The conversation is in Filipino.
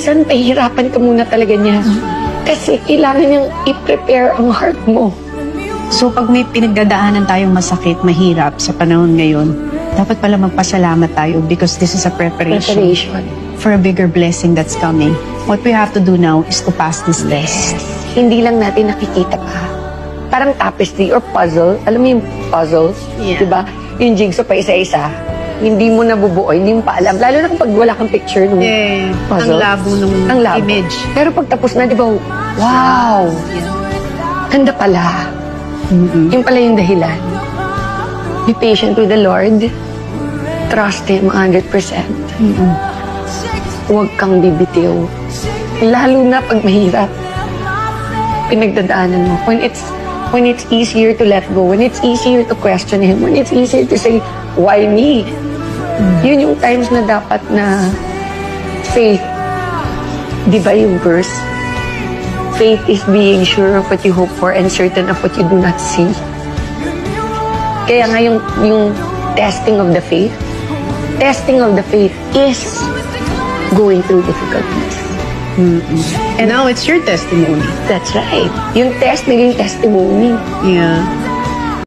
Minsan, pahihirapan ka muna talaga niya. Kasi kailangan niyang i-prepare ang heart mo. So pag may pinagdadaanan tayong masakit, mahirap sa panahon ngayon, dapat pala magpasalamat tayo because this is a preparation for a bigger blessing that's coming. What we have to do now is to pass this test. Hindi lang natin nakikita pa. Parang tapestry or puzzle. Alam mo yung puzzles? Yeah. Diba? Yung jigsaw pa isa-isa. Hindi mo nabubuo, hindi mo pa alam. Lalo na kapag wala kang picture nung puzzle. Ang labo image. Pero pag tapos na, di ba, wow! Ganda pala. Yung pala yung dahilan. Be patient with the Lord. Trust Him 100%. Huwag kang bibitiw. Lalo na pag mahirap. Pinagdadaanan mo. When it's easier to let go, when it's easier to question Him, when it's easier to say, why me? Yun yung times na dapat na faith. Di ba yung verse? Faith is being sure of what you hope for and certain of what you do not see. Kaya nga yung testing of the faith is going through difficulties. And now it's your testimony. That's right. Yung test, naging testimony. Yeah.